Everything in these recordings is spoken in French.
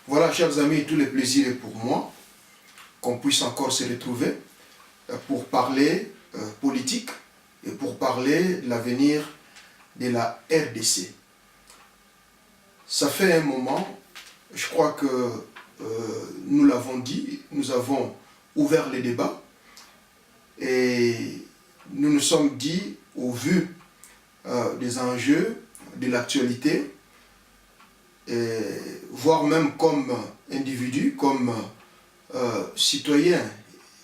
Voilà, chers amis, tout le plaisir est pour moi qu'on puisse encore se retrouver pour parler politique et pour parler de l'avenir de la RDC. Ça fait un moment, je crois que nous l'avons dit, nous avons ouvert les débats et nous nous sommes dit, au vu des enjeux, de l'actualité, voire même comme individu, comme citoyen,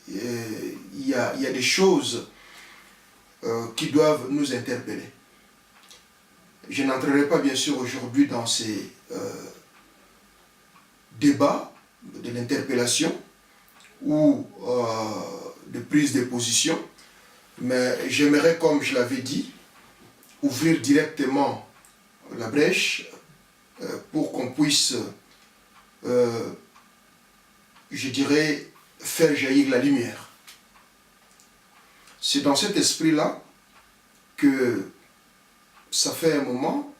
il y a des choses qui doivent nous interpeller. Je n'entrerai pas bien sûr aujourd'hui dans ces débats de l'interpellation ou de prise de position, mais j'aimerais, comme je l'avais dit, ouvrir directement la brèche pour qu'on puisse, je dirais, faire jaillir la lumière. C'est dans cet esprit-là que ça fait un moment,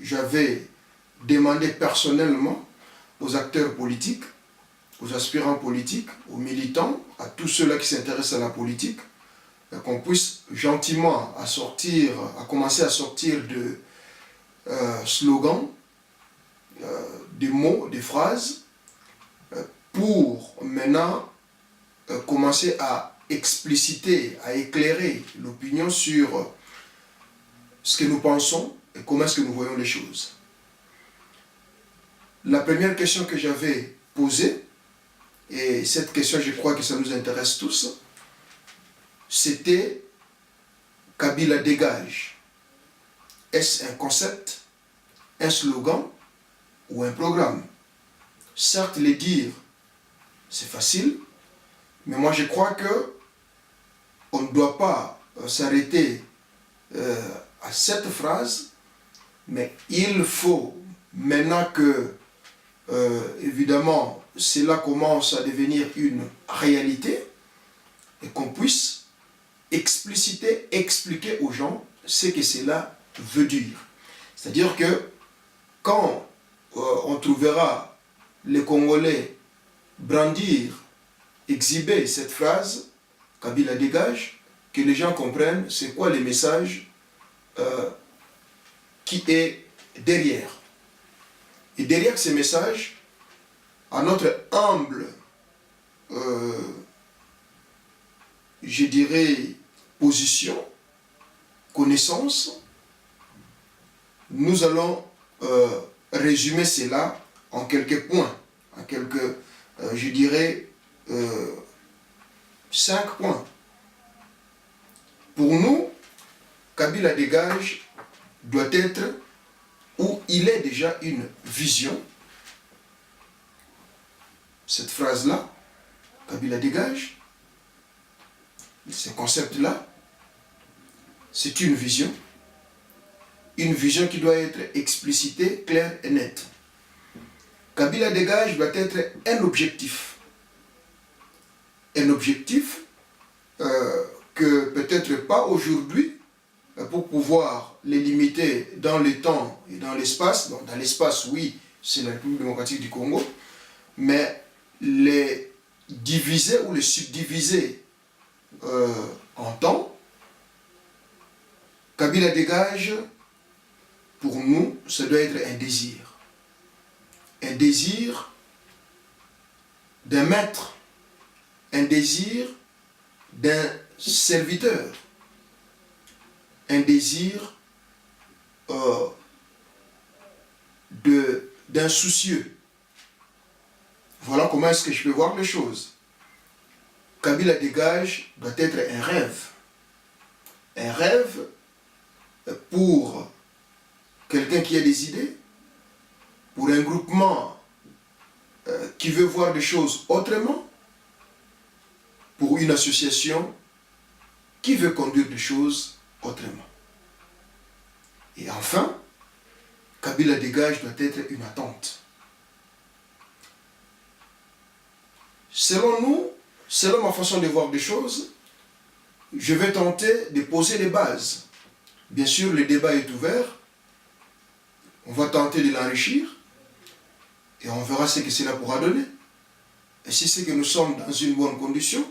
j'avais demandé personnellement aux acteurs politiques, aux aspirants politiques, aux militants, à tous ceux-là qui s'intéressent à la politique, qu'on puisse gentiment commencer à sortir de slogans, des mots, des phrases, pour maintenant commencer à expliciter, à éclairer l'opinion sur ce que nous pensons et comment est-ce que nous voyons les choses. La première question que j'avais posée, et cette question je crois que ça nous intéresse tous, c'était Kabila dégage. Est-ce un concept, un slogan ou un programme? Certes, les dire, c'est facile, mais moi je crois que on ne doit pas s'arrêter à cette phrase, mais il faut, maintenant que, évidemment, cela commence à devenir une réalité, et qu'on puisse expliciter, expliquer aux gens ce que cela veut dire. C'est-à-dire que quand on trouvera les Congolais brandir, exhiber cette phrase, Kabila dégage, que les gens comprennent c'est quoi les messages qui est derrière. Et derrière ces messages, à notre humble, je dirais, position, connaissance, nous allons résumer cela en quelques points, en quelques, je dirais, 5 points. Pour nous, Kabila dégage doit être, ou il est déjà une vision. Cette phrase-là, Kabila dégage, ce concept-là, c'est une vision qui doit être explicitée, claire et nette. Kabila dégage doit être un objectif. Un objectif que peut-être pas aujourd'hui, pour pouvoir les limiter dans le temps et dans l'espace. Dans l'espace, oui, c'est la République démocratique du Congo, mais les diviser ou les subdiviser en temps. Kabila dégage, pour nous, ça doit être un désir. Un désir d'un maître, un désir d'un serviteur, un désir d'un soucieux. Voilà comment est-ce que je peux voir les choses. Kabila dégage doit être un rêve. Un rêve pour quelqu'un qui a des idées, pour un groupement qui veut voir les choses autrement, pour une association qui veut conduire les choses autrement. Et enfin, Kabila dégage doit être une attente. Selon nous, selon ma façon de voir les choses, je vais tenter de poser les bases. Bien sûr, le débat est ouvert. On va tenter de l'enrichir. Et on verra ce que cela pourra donner. Et si c'est que nous sommes dans une bonne condition,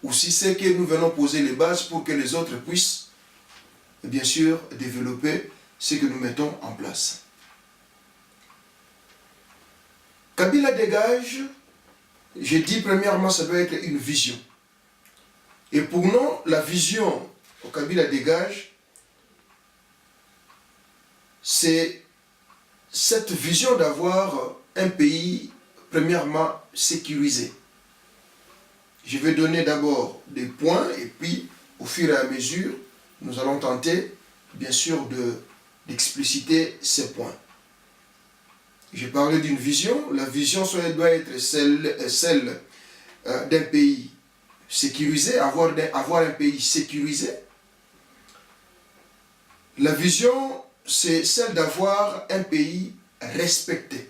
ou si c'est que nous venons poser les bases pour que les autres puissent, bien sûr, développer ce que nous mettons en place. Kabila dégage, j'ai dit premièrement, ça doit être une vision. Et pour nous, la vision au Kabila dégage, c'est cette vision d'avoir un pays, premièrement, sécurisé. Je vais donner d'abord des points et puis, au fur et à mesure, nous allons tenter, bien sûr, d'expliciter ces points. J'ai parlé d'une vision. La vision doit être celle d'un pays sécurisé, avoir un pays sécurisé. La vision, c'est celle d'avoir un pays respecté.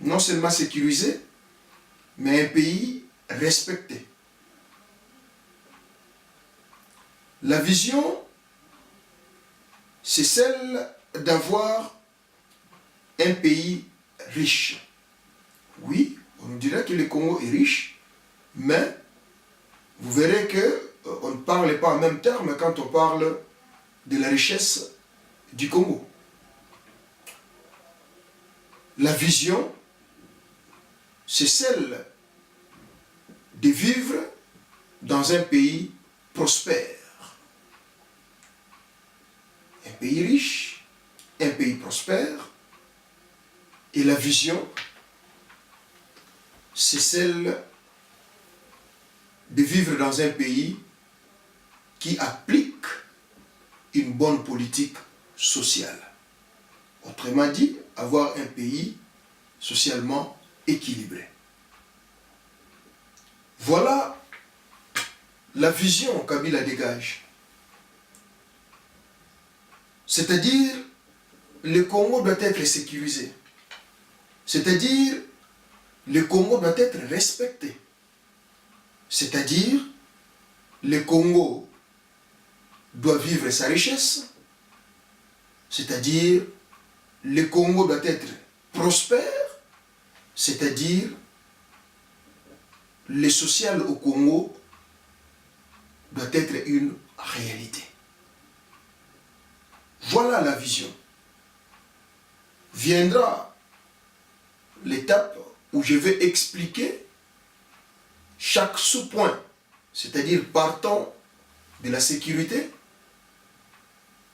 Non seulement sécurisé, mais un pays respecté. La vision, c'est celle d'avoir un pays riche. Oui, on nous dirait que le Congo est riche, mais vous verrez qu'on ne parle pas en même terme quand on parle de la richesse du Congo. La vision, c'est celle de vivre dans un pays prospère. Un pays riche, un pays prospère. Et la vision, c'est celle de vivre dans un pays qui applique une bonne politique sociale. Autrement dit, avoir un pays socialement équilibré. Voilà la vision Kabila dégage. C'est-à-dire, le Congo doit être sécurisé. C'est-à-dire, le Congo doit être respecté. C'est-à-dire, le Congo doit vivre sa richesse. C'est-à-dire, le Congo doit être prospère. C'est-à-dire, le social au Congo doit être une réalité. Voilà la vision. Viendra l'étape où je vais expliquer chaque sous-point, c'est-à-dire partant de la sécurité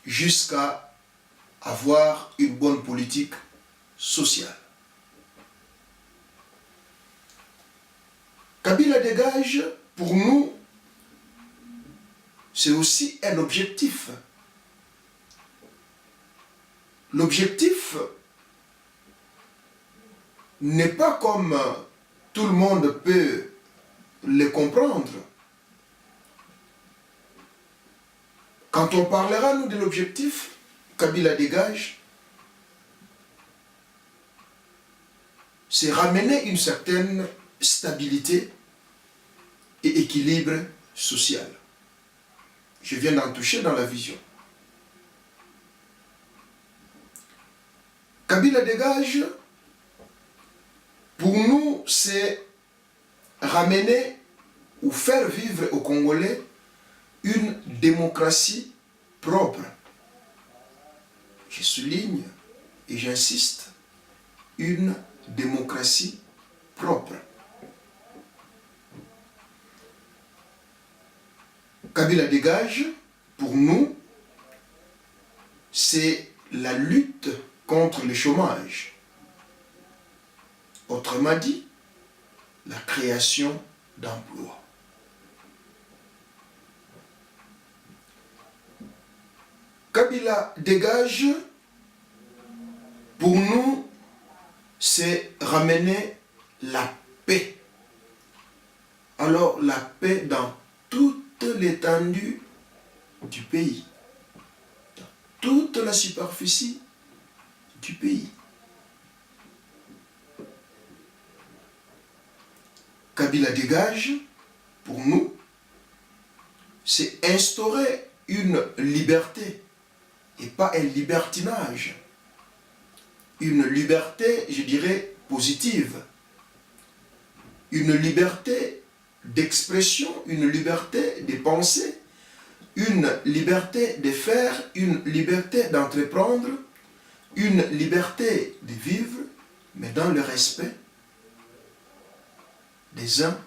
jusqu'à avoir une bonne politique sociale. Kabila dégage, pour nous, c'est aussi un objectif. L'objectif n'est pas comme tout le monde peut le comprendre. Quand on parlera, nous, de l'objectif, Kabila dégage, c'est ramener une certaine stabilité et équilibre social. Je viens d'en toucher dans la vision. Kabila dégage, pour nous, c'est ramener ou faire vivre aux Congolais une démocratie propre. Je souligne et j'insiste, une démocratie propre. Kabila dégage, pour nous, c'est la lutte contre le chômage. Autrement dit, la création d'emplois. Kabila dégage, pour nous, c'est ramener la paix. Alors, la paix dans toute l'étendue du pays, dans toute la superficie du pays. Kabila dégage, pour nous, c'est instaurer une liberté et pas un libertinage. une liberté, je dirais, positive, une liberté d'expression, une liberté de penser, une liberté de faire, une liberté d'entreprendre, une liberté de vivre, mais dans le respect des uns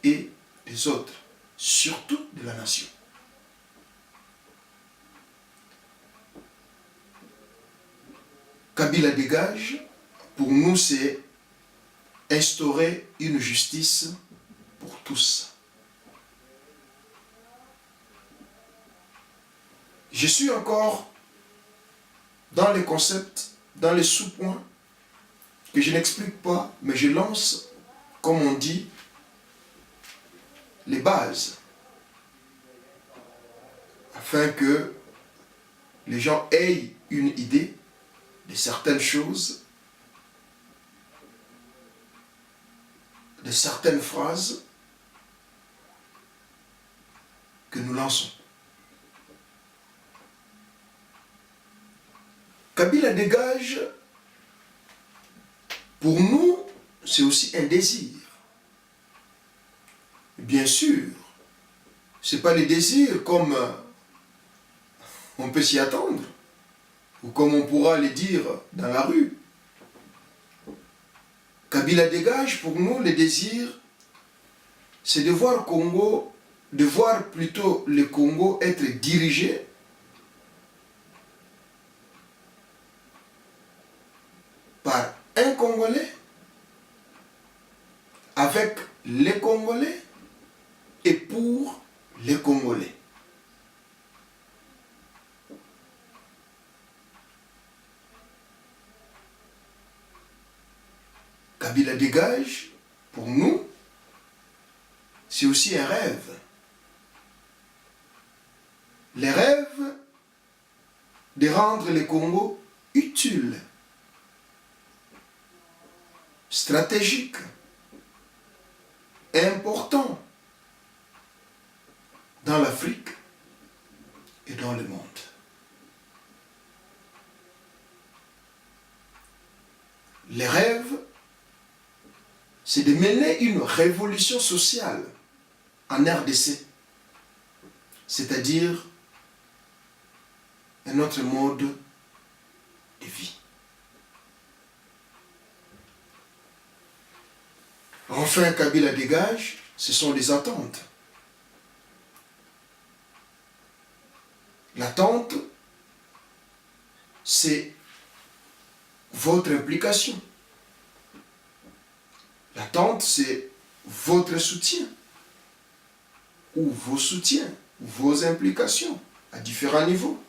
et des autres, surtout de la nation. Kabila dégage, pour nous, c'est instaurer une justice pour tous. Je suis encore dans les concepts, dans les sous-points que je n'explique pas, mais je lance, comme on dit, les bases, afin que les gens aient une idée de certaines choses, de certaines phrases que nous lançons. Kabila dégage, pour nous, c'est aussi un désir. Bien sûr, ce n'est pas les désirs comme on peut s'y attendre, ou comme on pourra les dire dans la rue. Kabila dégage, pour nous, le désir, c'est de voir Congo, de voir plutôt le Congo être dirigé par un Congolais, avec les Congolais et pour les Congolais. Kabila dégage, pour nous, c'est aussi un rêve. Les rêves de rendre le Congo utile, stratégique, important dans l'Afrique et dans le monde. Les rêves, c'est de mener une révolution sociale en RDC, c'est-à-dire un autre mode de vie. Enfin, Kabila dégage, ce sont les attentes. L'attente, c'est votre implication. L'attente, c'est votre soutien, ou vos soutiens, vos implications, à différents niveaux.